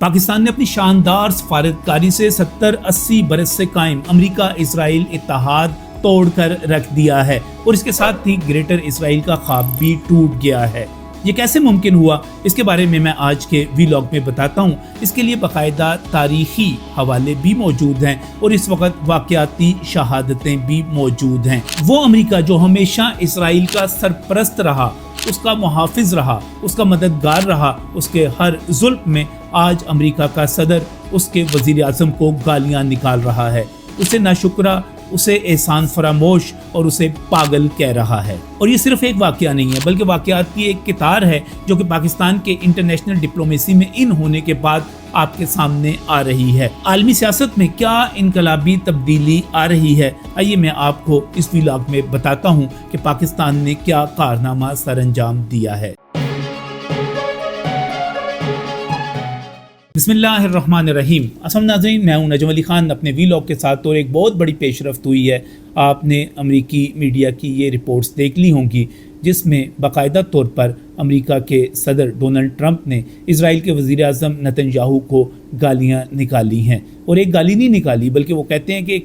पाकिस्तान ने अपनी शानदार सफारतकारी से 70-80 बरस से कायम अमेरिका इसराइल इत्तेहाद तोड़कर रख दिया है और इसके साथ ही ग्रेटर इसराइल का ख्वाब भी टूट गया है। ये कैसे मुमकिन हुआ, इसके बारे में मैं आज के वीलॉग में बताता हूँ। इसके लिए बाकायदा तारीखी हवाले भी मौजूद हैं और इस वक्त वाक़याती शहादतें भी मौजूद हैं। वो अमेरिका जो हमेशा इसराइल का सरपरस्त रहा, उसका मुहाफिज रहा, उसका मददगार रहा, उसके हर जुल्म में आज अमेरिका का सदर उसके वज़ीर आज़म को गालियाँ निकाल रहा है, उसे नाशुक्रा, उसे एहसान फरामोश और उसे पागल कह रहा है। और ये सिर्फ एक वाक़या नहीं है बल्कि वाक़यात की एक कितार है जो कि पाकिस्तान के इंटरनेशनल डिप्लोमेसी में इन होने के बाद आपके सामने आ रही है। आलमी सियासत में क्या इनकलाबी तब्दीली आ रही है, आइए मैं आपको इस व्लॉग में बताता हूँ कि पाकिस्तान ने क्या कारनामा सरअंजाम दिया है। बिस्मिल्लाहिर्रहमानिर्रहीम। अस्सलाम नाज़रीन, मैं हूं नजम अली खान अपने व्लॉग के साथ। और एक बहुत बड़ी पेशरफ्त हुई है, आपने अमेरिकी मीडिया की ये रिपोर्ट्स देख ली होंगी जिसमें बाकायदा तौर पर अमेरिका के सदर डोनाल्ड ट्रंप ने इजराइल के वज़ीर आज़म नेतन्याहू को गालियां निकाली हैं। और एक गाली नहीं निकाली बल्कि वो कहते हैं कि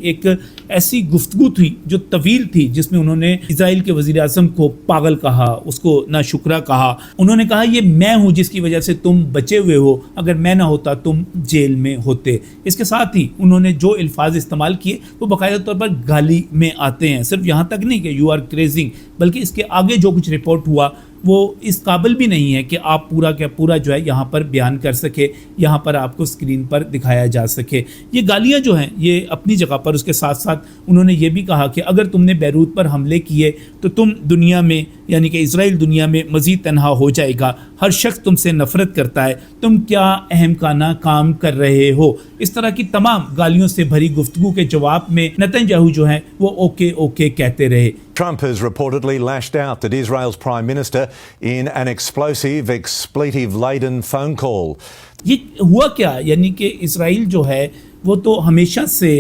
एक ऐसी गुफ्तगू थी जो तवील थी जिसमें उन्होंने इजराइल के वज़ीर आज़म को पागल कहा, उसको नाशुक्रा कहा। उन्होंने कहा ये मैं हूँ जिसकी वजह से तुम बचे हुए हो, अगर मैं ना होता तुम जेल में होते। इसके साथ ही उन्होंने जो अल्फाज इस्तेमाल किए वो बाकायदा तौर पर गाली में आते हैं। सिर्फ यहाँ तक नहीं कि यू आर क्रेजिंग, बल्कि इसके आगे जो कुछ रिपोर्ट हुआ वो इस काबिल भी नहीं है कि आप पूरा का पूरा जो है यहाँ पर बयान कर सके, यहाँ पर आपको स्क्रीन पर दिखाया जा सके। ये गालियाँ जो हैं ये अपनी जगह पर, उसके साथ साथ उन्होंने ये भी कहा कि अगर तुमने बैरूत पर हमले किए तो तुम दुनिया में यानी कि इजराइल दुनिया में मज़ीद तन्हा हो जाएगा, हर शख्स तुमसे नफ़रत करता है, तुम क्या अहमकाना काम कर रहे हो। इस तरह की तमाम गालियों से भरी गुफ्तगू के जवाब में नेतन्याहू जो हैं वो ओके ओके कहते रहे। Trump has reportedly lashed out at Israel's Prime Minister in an explosive, expletive-laden phone call. ये हुआ क्या, यानी कि इजराइल जो है वो तो हमेशा से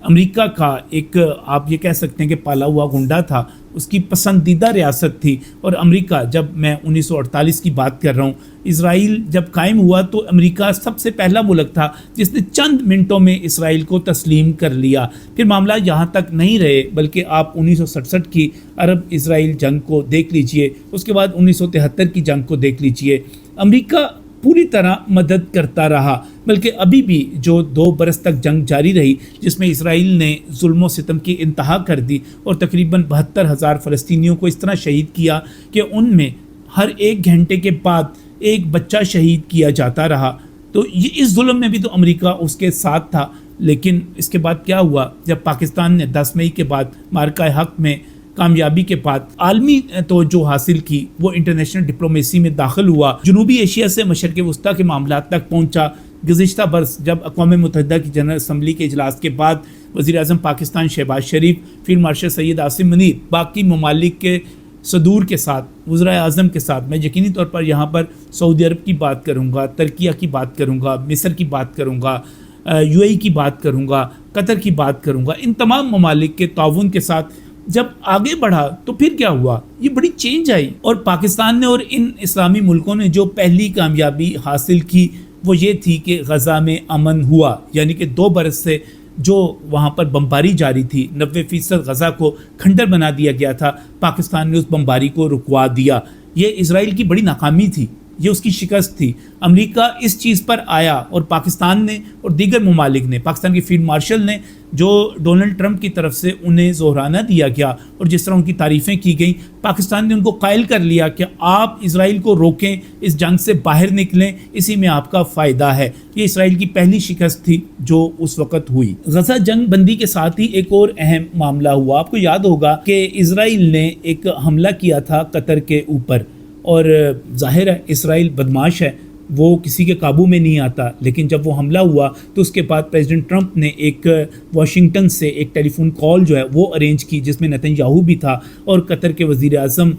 अमेरिका का एक, आप ये कह सकते हैं कि पाला हुआ गुंडा था, उसकी पसंदीदा रियासत थी। और अमेरिका, जब मैं 1948 की बात कर रहा हूँ, इजराइल जब कायम हुआ तो अमेरिका सबसे पहला मुल्क था जिसने चंद मिनटों में इजराइल को तस्लीम कर लिया। फिर मामला यहाँ तक नहीं रहे बल्कि आप 1967 की अरब इजराइल जंग को देख लीजिए, उसके बाद 1973 की जंग को देख लीजिए। अमेरिका पूरी तरह मदद करता रहा, बल्कि अभी भी जो 2 बरस तक जंग जारी रही जिसमें इजराइल ने जुल्म सितम की इंतहा कर दी और तकरीबन 72,000 फ़लस्तीनियों को इस तरह शहीद किया कि उनमें हर 1 घंटे के बाद एक बच्चा शहीद किया जाता रहा। तो ये इस जुल्म में भी तो अमेरिका उसके साथ था। लेकिन इसके बाद क्या हुआ, जब पाकिस्तान ने 10 मई के बाद मार्का हक में कामयाबी के बाद आलमी तवज्जो हासिल की, वो इंटरनेशनल डिप्लोमेसी में दाखिल हुआ, जनूबी एशिया से मशरक़ वस्ता के मामला तक पहुँचा। गुज़िश्ता बरस जब अक़वाम मुत्तहिदा की जनरल असम्बली के इजलास के बाद वज़ीर आज़म पाकिस्तान शहबाज शरीफ, फील्ड मार्शल सैयद आसिम मुनीर, बाकी ममालिक के सदूर के साथ, वज़ीर आज़म के साथ, मैं यकीनी तौर पर यहाँ पर सऊदी अरब की बात करूँगा, तुर्की की बात करूँगा, मिस्र की बात करूँगा, UAE की बात करूँगा, कतर की बात करूँगा, इन तमाम ममालिक के ताउन के साथ जब आगे बढ़ा तो फिर क्या हुआ, ये बड़ी चेंज आई। और पाकिस्तान ने और इन इस्लामी मुल्कों ने जो पहली कामयाबी हासिल की वो ये थी कि गज़ा में अमन हुआ, यानी कि 2 बरस से जो वहाँ पर बमबारी जारी थी, 90% गज़ा को खंडर बना दिया गया था, पाकिस्तान ने उस बमबारी को रुकवा दिया। ये इजराइल की बड़ी नाकामी थी, ये उसकी शिकस्त थी। अमेरिका इस चीज़ पर आया और पाकिस्तान ने और दीगर ममालिक ने, पाकिस्तान के फील्ड मार्शल ने जो डोनाल्ड ट्रंप की तरफ से उन्हें ज़ोहराना दिया गया और जिस तरह उनकी तारीफ़ें की गई, पाकिस्तान ने उनको कायल कर लिया कि आप इजराइल को रोकें, इस जंग से बाहर निकलें, इसी में आपका फ़ायदा है। ये इजराइल की पहली शिकस्त थी जो उस वक़्त हुई। गज़ा जंग बंदी के साथ ही एक और अहम मामला हुआ। आपको याद होगा कि इजराइल ने एक हमला किया था कतर के ऊपर, और जाहिर है इजराइल बदमाश है, वो किसी के काबू में नहीं आता। लेकिन जब वो हमला हुआ तो उसके बाद प्रेसिडेंट ट्रंप ने एक वाशिंगटन से एक टेलीफोन कॉल जो है वो अरेंज की जिसमें नेतन्याहू भी था और कतर के वज़ीर आज़म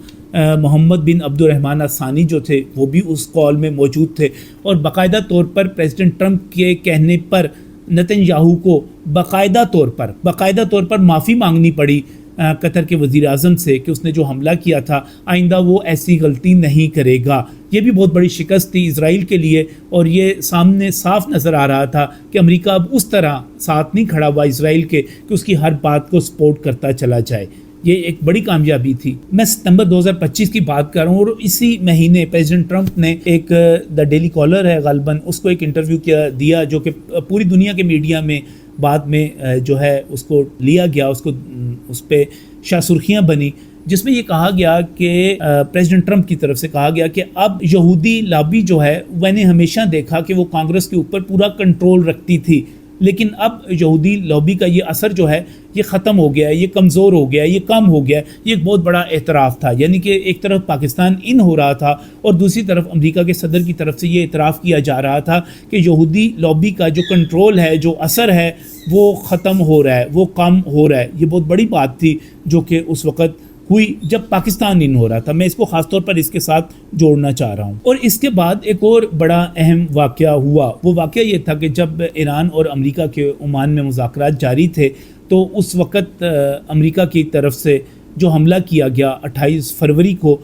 मोहम्मद बिन अब्दुर्रहमान अल-सानी जो थे वो भी उस कॉल में मौजूद थे। और बाकायदा तौर पर प्रेसिडेंट ट्रंप के कहने पर नेतन्याहू को बाकायदा तौर पर माफ़ी मांगनी पड़ी قطر کے وزیر اعظم سے کہ اس نے جو حملہ کیا تھا آئندہ وہ ایسی غلطی نہیں کرے گا. یہ بھی بہت بڑی شکست تھی اسرائیل کے لیے, اور یہ سامنے صاف نظر آ رہا تھا کہ امریکہ اب اس طرح ساتھ نہیں کھڑا ہوا اسرائیل کے کہ اس کی ہر بات کو سپورٹ کرتا چلا جائے. یہ ایک بڑی کامیابی تھی. میں ستمبر 2025 کی بات کر رہا ہوں, اور اسی مہینے پریزیڈنٹ ٹرمپ نے ایک دا ڈیلی کالر ہے غالباً, اس کو ایک انٹرویو دیا جو کہ پوری دنیا کے میڈیا میں بعد میں جو ہے اس کو لیا گیا, اس پہ شاہ سرخیاں بنی, جس میں یہ کہا گیا کہ پریزیڈنٹ ٹرمپ کی طرف سے کہا گیا کہ اب یہودی لابی جو ہے میں نے ہمیشہ دیکھا کہ وہ کانگریس کے اوپر پورا کنٹرول رکھتی تھی, لیکن اب یہودی لابی کا یہ اثر جو ہے یہ ختم ہو گیا ہے, یہ کمزور ہو گیا ہے, یہ کم ہو گیا ہے. یہ ایک بہت بڑا اعتراف تھا, یعنی کہ ایک طرف پاکستان ان ہو رہا تھا اور دوسری طرف امریکہ کے صدر کی طرف سے یہ اعتراف کیا جا رہا تھا کہ یہودی لابی کا جو کنٹرول ہے, جو اثر ہے, وہ ختم ہو رہا ہے, وہ کم ہو رہا ہے. یہ بہت بڑی بات تھی جو کہ اس وقت ہوئی جب پاکستان ان ہو رہا تھا. میں اس کو خاص طور پر اس کے ساتھ جوڑنا چاہ رہا ہوں. اور اس کے بعد ایک اور بڑا اہم واقعہ ہوا. وہ واقعہ یہ تھا کہ جب ایران اور امریکہ کے عمان میں مذاکرات جاری تھے تو اس وقت امریکہ کی طرف سے جو حملہ کیا گیا 28 فروری کو,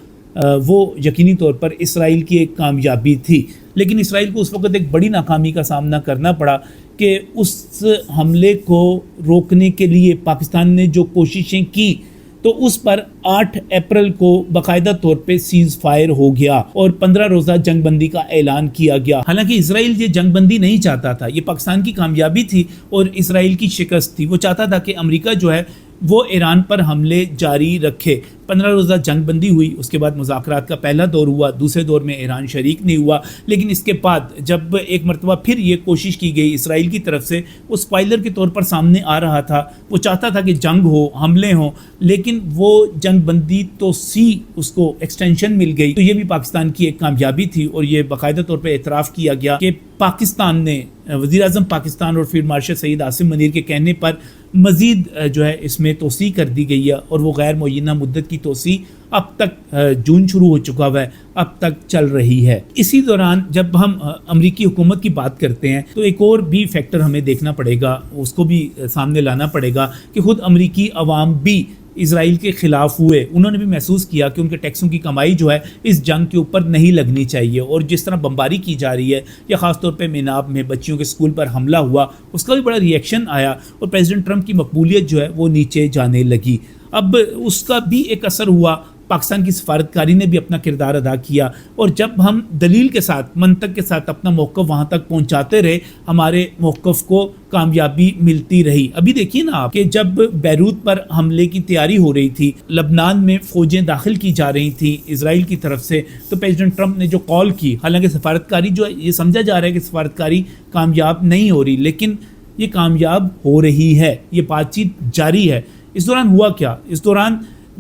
وہ یقینی طور پر اسرائیل کی ایک کامیابی تھی. لیکن اسرائیل کو اس وقت ایک بڑی ناکامی کا سامنا کرنا پڑا کہ اس حملے کو روکنے کے لیے پاکستان نے جو کوششیں کی تو اس پر 8 اپریل کو باقاعدہ طور پہ سیز فائر ہو گیا اور 15 روزہ جنگ بندی کا اعلان کیا گیا. حالانکہ اسرائیل یہ جنگ بندی نہیں چاہتا تھا, یہ پاکستان کی کامیابی تھی اور اسرائیل کی شکست تھی. وہ چاہتا تھا کہ امریکہ جو ہے وہ ایران پر حملے جاری رکھے. 15 روزہ جنگ بندی ہوئی, اس کے بعد مذاکرات کا پہلا دور ہوا, دوسرے دور میں ایران شریک نہیں ہوا. لیکن اس کے بعد جب ایک مرتبہ پھر یہ کوشش کی گئی اسرائیل کی طرف سے, وہ اسپائلر کے طور پر سامنے آ رہا تھا. وہ چاہتا تھا کہ جنگ ہو, حملے ہوں, لیکن وہ جنگ بندی تو اس کو ایکسٹینشن مل گئی. تو یہ بھی پاکستان کی ایک کامیابی تھی اور یہ باقاعدہ طور پہ اعتراف کیا گیا کہ پاکستان نے, وزیر اعظم پاکستان اور فیلڈ مارشل سعید عاصم منیر کے کہنے پر مزید جو ہے اس میں توسیع کر دی گئی ہے, اور وہ غیر معینہ مدت کی توسیع اب تک جون شروع ہو چکا ہوا ہے, اب تک چل رہی ہے. اسی دوران جب ہم امریکی حکومت کی بات کرتے ہیں تو ایک اور بھی فیکٹر ہمیں دیکھنا پڑے گا, اس کو بھی سامنے لانا پڑے گا کہ خود امریکی عوام بھی اسرائیل کے خلاف ہوئے. انہوں نے بھی محسوس کیا کہ ان کے ٹیکسوں کی کمائی جو ہے اس جنگ کے اوپر نہیں لگنی چاہیے, اور جس طرح بمباری کی جا رہی ہے یا خاص طور پہ میناب میں بچیوں کے اسکول پر حملہ ہوا, اس کا بھی بڑا ری ایکشن آیا اور پریزیڈنٹ ٹرمپ کی مقبولیت جو ہے وہ نیچے جانے لگی. اب اس کا بھی ایک اثر ہوا, پاکستان کی سفارتکاری نے بھی اپنا کردار ادا کیا, اور جب ہم دلیل کے ساتھ, منطق کے ساتھ اپنا موقف وہاں تک پہنچاتے رہے, ہمارے موقف کو کامیابی ملتی رہی. ابھی دیکھیے نا آپ کہ جب بیروت پر حملے کی تیاری ہو رہی تھی, لبنان میں فوجیں داخل کی جا رہی تھیں اسرائیل کی طرف سے, تو پریزیڈنٹ ٹرمپ نے جو کال کی, حالانکہ سفارتکاری جو ہے یہ سمجھا جا رہا ہے کہ سفارتکاری کامیاب نہیں ہو رہی, لیکن یہ کامیاب ہو رہی ہے, یہ بات چیت جاری ہے. اس دوران ہوا کیا؟ اس دوران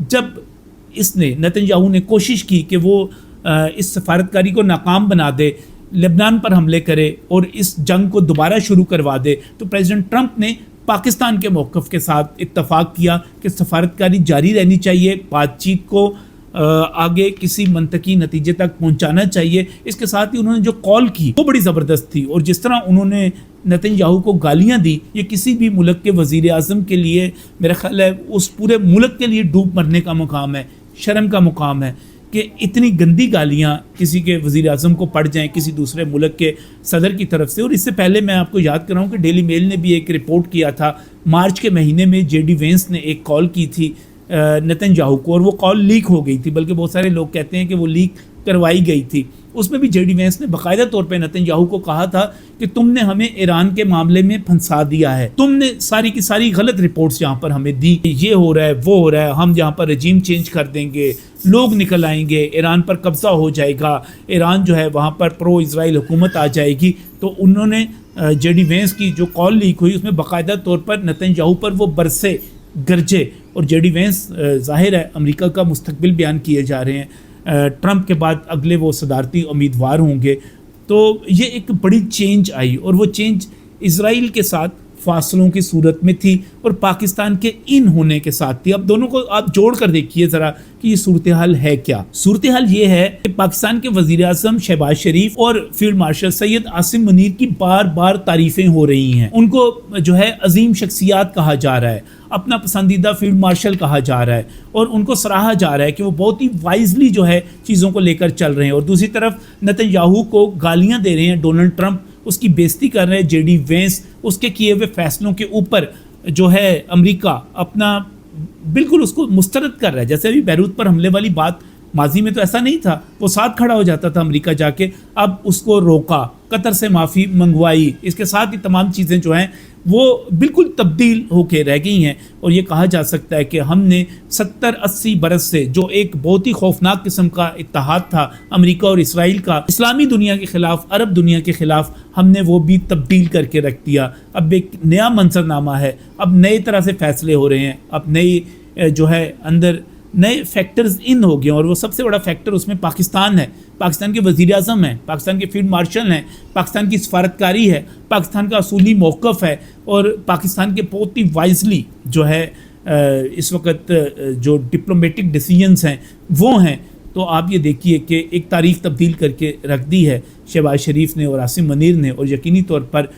جب اس نے نتنیاہو نے کوشش کی کہ وہ اس سفارتکاری کو ناکام بنا دے, لبنان پر حملے کرے اور اس جنگ کو دوبارہ شروع کروا دے, تو پریزیڈنٹ ٹرمپ نے پاکستان کے موقف کے ساتھ اتفاق کیا کہ سفارتکاری جاری رہنی چاہیے, بات چیت کو آگے کسی منطقی نتیجے تک پہنچانا چاہیے. اس کے ساتھ ہی انہوں نے جو کال کی وہ بڑی زبردست تھی, اور جس طرح انہوں نے نتنیاہو کو گالیاں دی, یہ کسی بھی ملک کے وزیر اعظم کے لیے میرا خیال ہے اس پورے ملک کے لیے ڈوب مرنے کا مقام ہے, شرم کا مقام ہے کہ اتنی گندی گالیاں کسی کے وزیر اعظم کو پڑ جائیں کسی دوسرے ملک کے صدر کی طرف سے. اور اس سے پہلے میں آپ کو یاد کراؤں کہ ڈیلی میل نے بھی ایک رپورٹ کیا تھا, مارچ کے مہینے میں جے ڈی وینس نے ایک کال کی تھی نتنیاہو کو, اور وہ کال لیک ہو گئی تھی, بلکہ بہت سارے لوگ کہتے ہیں کہ وہ لیک کروائی گئی تھی. اس میں بھی جے ڈی وینس نے باقاعدہ طور پہ نتنیاہو کو کہا تھا کہ تم نے ہمیں ایران کے معاملے میں پھنسا دیا ہے, تم نے ساری کی ساری غلط رپورٹس یہاں پر ہمیں دی, یہ ہو رہا ہے, وہ ہو رہا ہے, ہم یہاں پر رجیم چینج کر دیں گے, لوگ نکل آئیں گے, ایران پر قبضہ ہو جائے گا, ایران جو ہے وہاں پر پرو اسرائیل حکومت آ جائے گی. تو انہوں نے جے ڈی وینس کی جو کال لیک ہوئی اس میں باقاعدہ طور پر نتنیاہو پر وہ برسے گرجے, اور جے ڈی وینس ظاہر ہے امریکہ کا مستقبل بیان کیے جا رہے ہیں, ٹرمپ کے بعد اگلے وہ صدارتی امیدوار ہوں گے. تو یہ ایک بڑی چینج آئی, اور وہ چینج اسرائیل کے ساتھ फासलों की सूरत में थी और पाकिस्तान के इन होने के साथ थी। अब दोनों को आप जोड़ कर देखिए ज़रा कि ये सूरत हाल है क्या। सूरत हाल ये है कि पाकिस्तान के वज़ीर आज़म शहबाज शरीफ और फील्ड मार्शल सैयद आसिम मुनीर की बार बार तारीफ़ें हो रही हैं। उनको जो है अजीम शख्सियात कहा जा रहा है, अपना पसंदीदा फील्ड मार्शल कहा जा रहा है और उनको सराहा जा रहा है कि वो बहुत ही वाइजली जो है चीज़ों को लेकर चल रहे हैं। और दूसरी तरफ नेतन्याहू को गालियाँ दे रहे हैं डोनाल्ड ट्रंप, उसकी बेइज्जती कर रहे हैं जेडी वेंस, उसके किए हुए फैसलों के ऊपर जो है अमेरिका अपना बिल्कुल उसको मुस्तरद कर रहा है। जैसे अभी बैरूत पर हमले वाली बात, माजी में तो ऐसा नहीं था, वो साथ खड़ा हो जाता था अमेरिका जाके, अब उसको रोका, कतर से माफ़ी मंगवाई, इसके साथ ही तमाम चीज़ें जो हैं वो बिल्कुल तब्दील होके रह गई हैं। और ये कहा जा सकता है कि हमने 70-80 बरस से जो एक बहुत ही खौफनाक किस्म का इत्तेहाद था अमेरिका और इसराइल का इस्लामी दुनिया के ख़िलाफ़, अरब दुनिया के ख़िलाफ़, हमने वो भी तब्दील करके रख दिया। अब एक नया मंजरनामा है, अब नए तरह से फ़ैसले हो रहे हैं, अब नई जो है अंदर नए फैक्टर्स इन हो गए और वो सबसे बड़ा फैक्टर उसमें पाकिस्तान है, पाकिस्तान के वज़ीर आज़म हैं, पाकिस्तान के फील्ड मार्शल हैं, पाकिस्तान की सफारतकारी है, पाकिस्तान का असूली मौक़िफ़ है और पाकिस्तान के बहुत ही वाइजली जो है इस वक्त जो डिप्लोमेटिक डिसीजंस हैं वो हैं। तो आप ये देखिए कि एक तारीख तब्दील करके रख दी है शहबाज शरीफ ने और आसिम मुनीर ने, और यकीनी तौर पर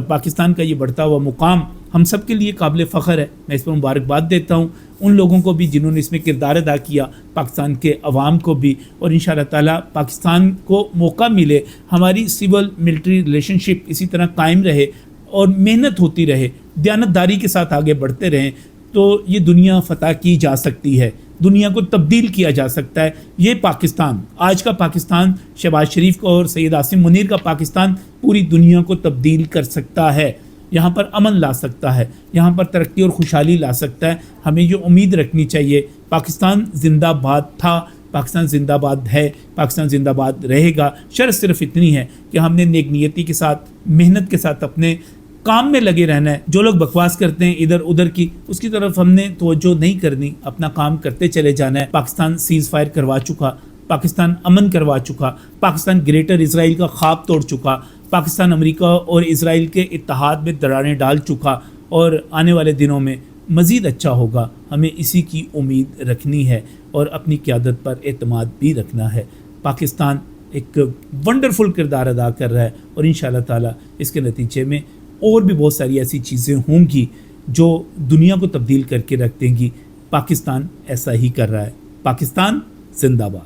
पाकिस्तान का ये बढ़ता हुआ मुकाम हम सब के लिए काबिल फ़ख्र है। मैं इस पर मुबारकबाद देता हूँ उन लोगों को भी जिन्होंने इसमें किरदार अदा किया, पाकिस्तान के अवाम को भी, और इंशाअल्लाह ताला पाकिस्तान को मौका मिले, हमारी सिविल मिलिट्री रिलेशनशिप इसी तरह कायम रहे और मेहनत होती रहे, दयानतदारी के साथ आगे बढ़ते रहें, तो ये दुनिया फ़तह की जा सकती है, दुनिया को तब्दील किया जा सकता है। ये पाकिस्तान, आज का पाकिस्तान, शहबाज शरीफ का और सैयद आसिम मुनीर का पाकिस्तान पूरी दुनिया को तब्दील कर सकता है, यहाँ पर अमन ला सकता है, यहाँ पर तरक्की और खुशहाली ला सकता है। हमें ये उम्मीद रखनी चाहिए। पाकिस्तान जिंदाबाद था, पाकिस्तान जिंदाबाद है, पाकिस्तान जिंदाबाद रहेगा। शर्त सिर्फ इतनी है कि हमने नेक नियति के साथ, मेहनत के साथ अपने काम में लगे रहना है। जो लोग बकवास करते हैं इधर उधर की, उसकी तरफ हमने तवज्जो नहीं करनी, अपना काम करते चले जाना है। पाकिस्तान सीज़ फायर करवा चुका, पाकिस्तान अमन करवा चुका, पाकिस्तान ग्रेटर इसराइल का ख्वाब तोड़ चुका, पाकिस्तान अमेरिका और इसराइल के इत्तेहाद में दरारें डाल चुका और आने वाले दिनों में मज़ीद अच्छा होगा। हमें इसी की उम्मीद रखनी है और अपनी क़यादत पर एतमाद भी रखना है। पाकिस्तान एक वंडरफुल किरदार अदा कर रहा है और इंशाअल्लाह ताला इसके नतीजे में और भी बहुत सारी ऐसी चीज़ें होंगी जो दुनिया को तब्दील करके रख देंगी। पाकिस्तान ऐसा ही कर रहा है। पाकिस्तान जिंदाबाद।